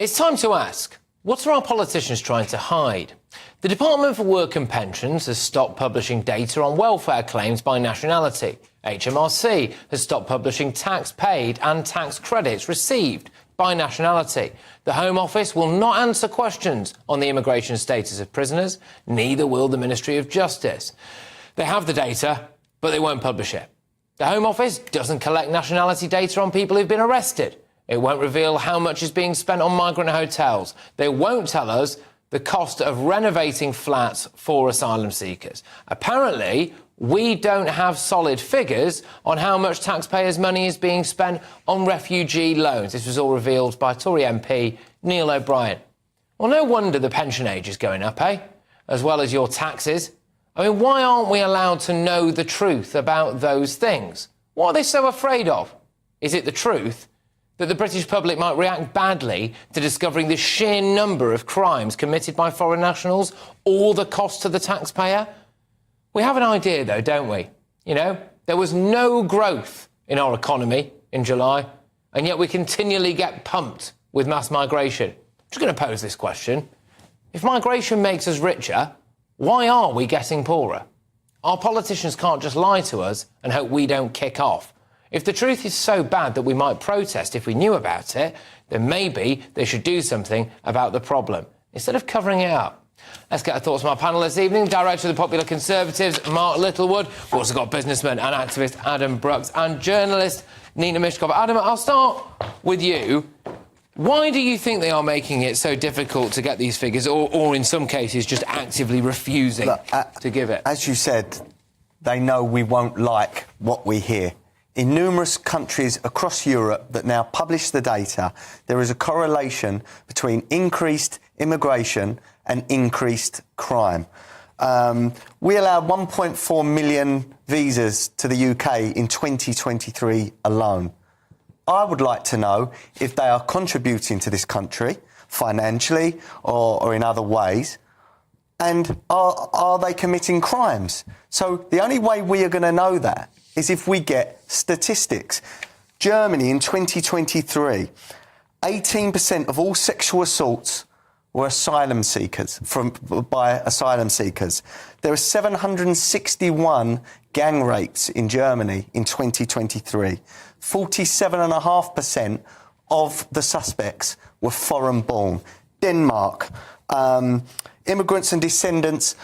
It's time to ask, what are our politicians trying to hide? The Department for Work and Pensions has stopped publishing data on welfare claims by nationality. HMRC has stopped publishing tax paid and tax credits received by nationality. The Home Office will not answer questions on the immigration status of prisoners, neither will the Ministry of Justice. They have the data, but they won't publish it. The Home Office doesn't collect nationality data on people who've been arrested. It won't reveal how much is being spent on migrant hotels. They won't tell us the cost of renovating flats for asylum seekers. Apparently, we don't have solid figures on how much taxpayers' money is being spent on refugee loans. This was all revealed by Tory MP Neil O'Brien. Well, no wonder the pension age is going up, eh? As well as your taxes. I mean, why aren't we allowed to know the truth about those things? What are they so afraid of? Is it the truth that the British public might react badly to discovering the sheer number of crimes committed by foreign nationals, or the cost to the taxpayer? We have an idea, though, don't we? You know, there was no growth in our economy in July, and yet we continually get pumped with mass migration. I'm just going to pose this question. If migration makes us richer, why are we getting poorer? Our politicians can't just lie to us and hope we don't kick off. If the truth is so bad that we might protest if we knew about it, then maybe they should do something about the problem, instead of covering it up. Let's get our thoughts from our panel this evening. Director of the Popular Conservatives, Mark Littlewood. We've also got businessman and activist Adam Brooks and journalist Nina Mishkov. Adam, I'll start with you. Why do you think they are making it so difficult to get these figures, or in some cases just actively refusing to give it? As you said, they know we won't like what we hear. In numerous countries across Europe that now publish the data, there is a correlation between increased immigration and increased crime. We allowed 1.4 million visas to the UK in 2023 alone. I would like to know if they are contributing to this country financially or in other ways, and are they committing crimes? So the only way we are going to know that is if we get statistics. Germany in 2023, 18% of all sexual assaults were asylum seekers, by asylum seekers. There are 761 gang rapes in Germany in 2023. 47.5% of the suspects were foreign-born. Denmark, immigrants and descendants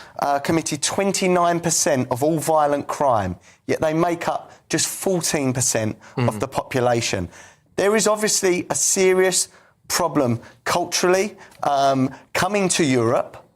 committed 29% of all violent crime, yet they make up just 14% of the population. There is obviously a serious problem culturally coming to Europe,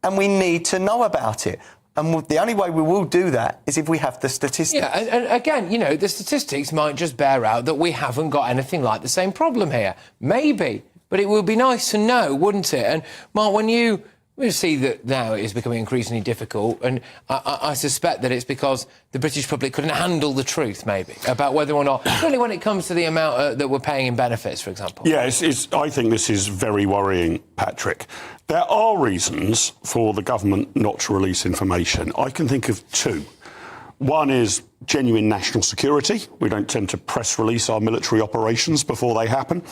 and we need to know about it. And the only way we will do that is if we have the statistics. Yeah, and again, you know, the statistics might just bear out that we haven't got anything like the same problem here. Maybe, but it would be nice to know, wouldn't it? And, Mark, when you see that now it is becoming increasingly difficult, and I suspect that it's because the British public couldn't handle the truth, maybe, about whether or not, certainly when it comes to the amount that we're paying in benefits, for example. Yeah, I think this is very worrying, Patrick. There are reasons for the government not to release information. I can think of two. One is genuine national security. We don't tend to press release our military operations before they happen.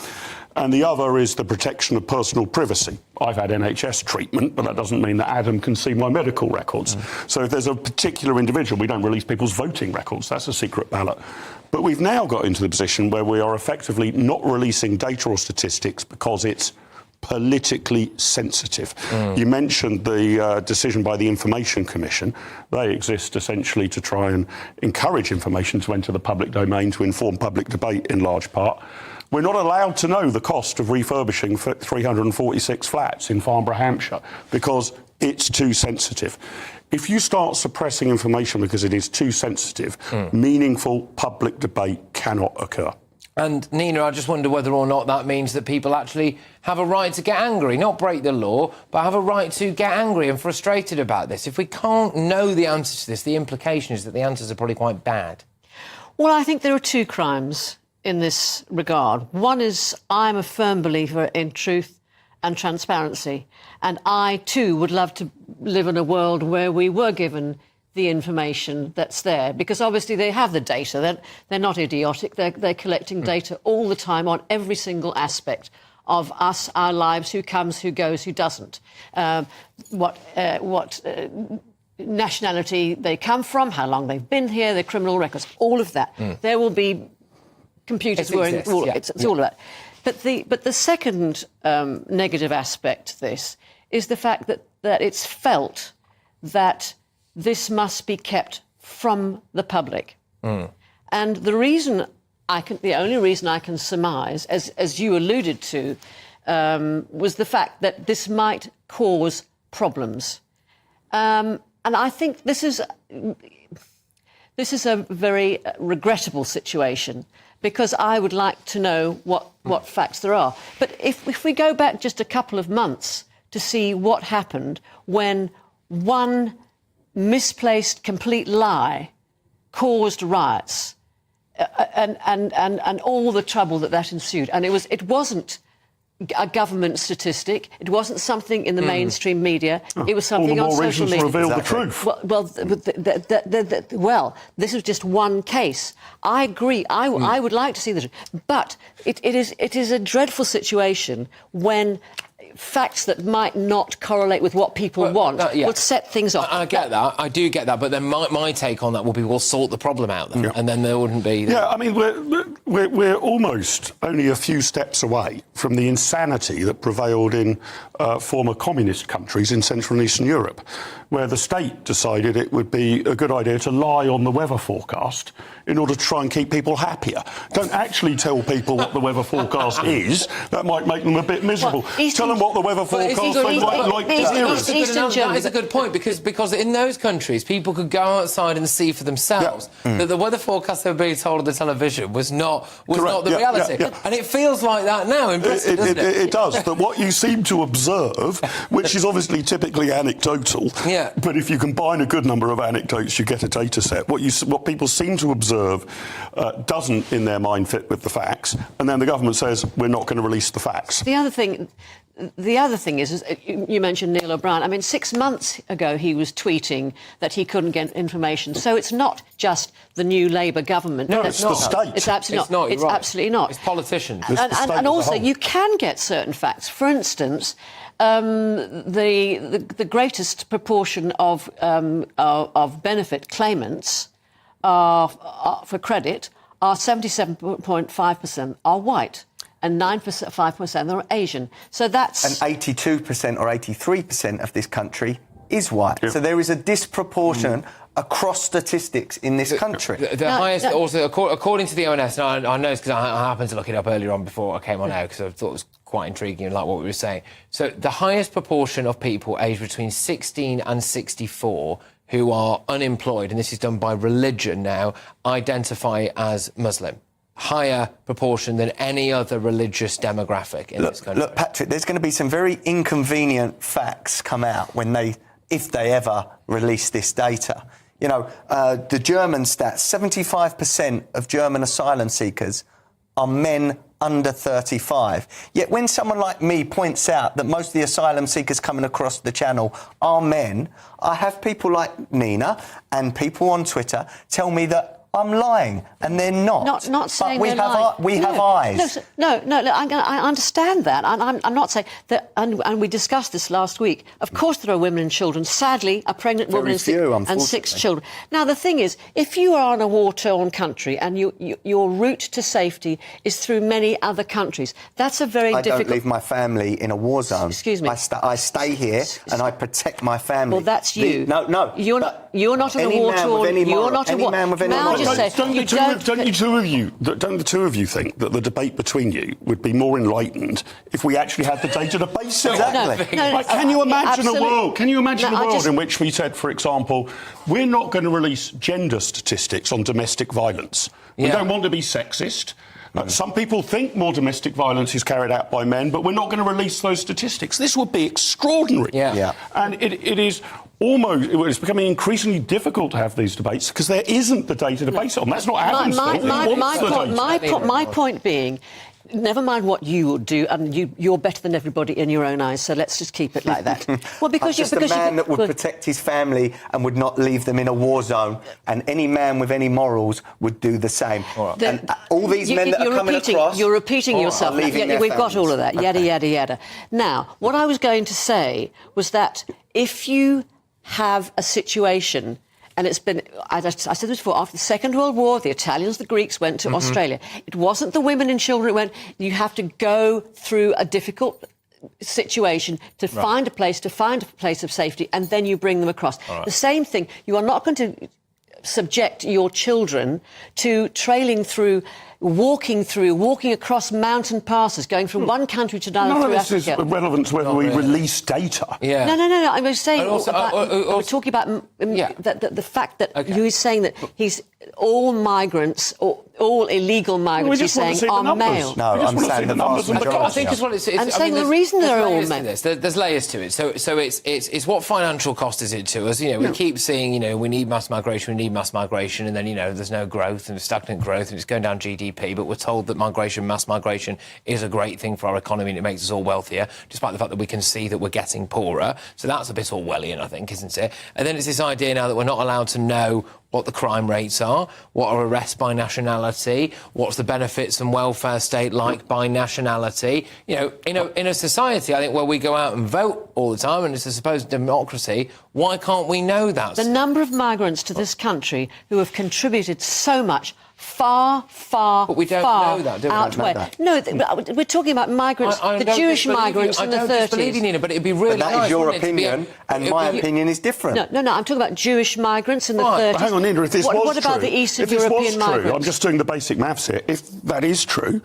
And the other is the protection of personal privacy. I've had NHS treatment, but that doesn't mean that Adam can see my medical records. So if there's a particular individual, we don't release people's voting records. That's a secret ballot. But we've now got into the position where we are effectively not releasing data or statistics because it's politically sensitive. You mentioned the decision by the Information Commission. They exist essentially to try and encourage information to enter the public domain, to inform public debate in large part. We're not allowed to know the cost of refurbishing 346 flats in Farnborough, Hampshire, because it's too sensitive. If you start suppressing information because it is too sensitive, meaningful public debate cannot occur. And, Nina, I just wonder whether or not that means that people actually have a right to get angry, not break the law, but have a right to get angry and frustrated about this. If we can't know the answer to this, the implication is that the answers are probably quite bad. Well, I think there are two crimes in this regard. One is I'm a firm believer in truth and transparency, and I, too, would love to live in a world where we were given the information that's there, because obviously they have the data. They're not idiotic. They're collecting data all the time on every single aspect of us, our lives, who comes, who goes, who doesn't, what nationality they come from, how long they've been here, their criminal records, all of that. There will be computers worrying. It's all of that. But the second negative aspect to this is the fact that it's felt that this must be kept from the public. And the only reason I can surmise, as you alluded to, was the fact that this might cause problems. And I think this is a very regrettable situation, because I would like to know what facts there are. But if we go back just a couple of months to see what happened when one misplaced, complete lie caused riots, and all the trouble that ensued, and it wasn't a government statistic. It wasn't something in the mainstream media. It was something on social media. All the more reasons to reveal the truth. Well, this was just one case. I agree. I would like to see the truth, but it is a dreadful situation when facts that might not correlate with what people want would set things off. I get that. I do get that. But then my take on that will be, we'll sort the problem out then, and then there wouldn't be... Yeah, I mean, we're almost only a few steps away from the insanity that prevailed in former communist countries in Central and Eastern Europe, where the state decided it would be a good idea to lie on the weather forecast in order to try and keep people happier. Don't actually tell people what the weather forecast is. That might make them a bit miserable. Tell them what the weather forecast like That is a good point, because in those countries, people could go outside and see for themselves that the weather forecast they were being told on the television was not the reality. And it feels like that now in Britain, doesn't it? It does. But what you seem to observe, which is obviously typically anecdotal, but if you combine a good number of anecdotes, you get a data set. What people seem to observe doesn't, in their mind, fit with the facts, and then the government says, we're not going to release the facts. The other thing is you mentioned Neil O'Brien. I mean, 6 months ago he was tweeting that he couldn't get information. So it's not just the new Labour government. No, it's the state. It's absolutely not. It's absolutely not. It's politicians. And also, you can get certain facts. For instance, the greatest proportion of benefit claimants for credit are 77.5% are white, and 5% are Asian. So that's... And 82% or 83% of this country is white. So there is a disproportion across statistics in this country. The highest, also, according to the ONS, and I know this because I happened to look it up earlier on before I came on air, because I thought it was quite intriguing, like what we were saying. So the highest proportion of people aged between 16 and 64 who are unemployed, and this is done by religion now, identify as Muslim. Higher proportion than any other religious demographic in this country. Look, Patrick, there's going to be some very inconvenient facts come out if they ever release this data. You know, the German stats, 75% of German asylum seekers are men under 35. Yet when someone like me points out that most of the asylum seekers coming across the channel are men, I have people like Nina and people on Twitter tell me that I'm lying, and they're not. Not saying but we have eyes. No. I understand that. I'm not saying that. And we discussed this last week. Of course, there are women and children. Sadly, a pregnant woman and 6 children. Now, the thing is, if you are in a war-torn country and your route to safety is through many other countries, that's a very difficult. I don't leave my family in a war zone. Excuse me. I stay here and I protect my family. Well, that's you. No. You're not in a war-torn. You're not in a war. Don't the two of you think that the debate between you would be more enlightened if we actually had the data to base it on? Exactly. Can you imagine a world? Can you imagine a world in which we said, for example, we're not going to release gender statistics on domestic violence? We don't want to be sexist. Some people think more domestic violence is carried out by men, but we're not going to release those statistics. This would be extraordinary. And it is almost, it's becoming increasingly difficult to have these debates because there isn't the data to base it on. That's not Adam's fault. My point being, Never mind what you would do, and you're better than everybody in your own eyes, so let's just keep it like that. Well, because I'm just a man that would protect his family and would not leave them in a war zone, and any man with any morals would do the same. And all these men that are coming across... You're repeating yourself. We've got all of that, yada, yada, yada. Now, what I was going to say was that if you have a situation... And it's been, I said this before, after the Second World War, the Italians, the Greeks went to Australia. It wasn't the women and children who went. You have to go through a difficult situation to find a place of safety, and then you bring them across. The same thing, you are not going to subject your children to walking across mountain passes, going from one country to another through Africa. None of this is relevant to whether we release data. Yeah. No. I was saying we're talking about the fact that you were saying that he's all migrants, or all illegal migrants, he's saying, are male. No, I'm saying the vast majority. I think as well, I'm saying the reason they're all male. There's layers to it. So it's what financial cost is it to us? You know, we keep seeing, you know, we need mass migration, and then, you know, there's no growth and stagnant growth, and it's going down GDP. But we're told that mass migration, is a great thing for our economy, and it makes us all wealthier, despite the fact that we can see that we're getting poorer. So that's a bit Orwellian, I think, isn't it? And then it's this idea now that we're not allowed to know what the crime rates are, what are arrests by nationality, what's the benefits and welfare state like by nationality. You know, in a society, I think, where we go out and vote all the time, and it's a supposed democracy, why can't we know that? The number of migrants to this country who have contributed so much far but we don't know that, do we? outweigh. No, we're talking about migrants, the Jewish migrants in the 30s. I don't disbelieve you, Nina, but it'd be really nice. That is your opinion, and my opinion is different. No, I'm talking about Jewish migrants in the 30s. Hang on, Nina, if this was true... What about the Eastern European migrants? I'm just doing the basic maths here. If that is true,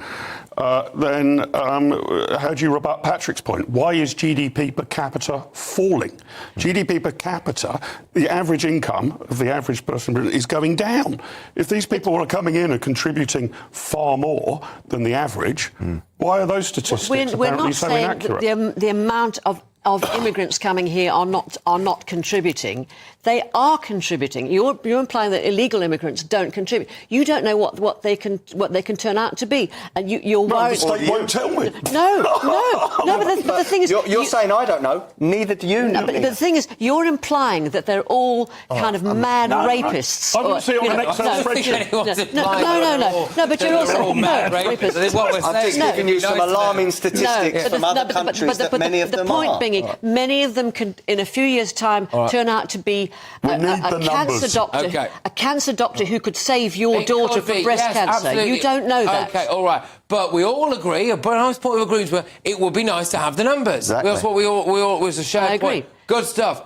then how do you rebut Patrick's point? Why is GDP per capita falling? GDP per capita, the average income of the average person is going down. If these people are coming in and contributing far more than the average, why are those statistics apparently so inaccurate? We're not saying that the amount of immigrants coming here are not contributing. They are contributing. You're implying that illegal immigrants don't contribute. You don't know what they can turn out to be, and you're worried. The state won't tell me. No. But the thing is, you're saying I don't know. Neither do you. No, but the thing is, you're implying that they're all kind of mad rapists. I want to see it on an Excel spreadsheet. No, but you're also mad rapists. That's what we're saying. I'm just giving you some alarming statistics from other countries that many of them are. The point being, many of them can, in a few years' time, turn out to be a cancer doctor who could save your daughter from breast cancer. Absolutely. You don't know that. OK, all right. But we all agree, a nice point of agreement, it would be nice to have the numbers. Exactly. That's what we all was a shared I agree. point. Good stuff.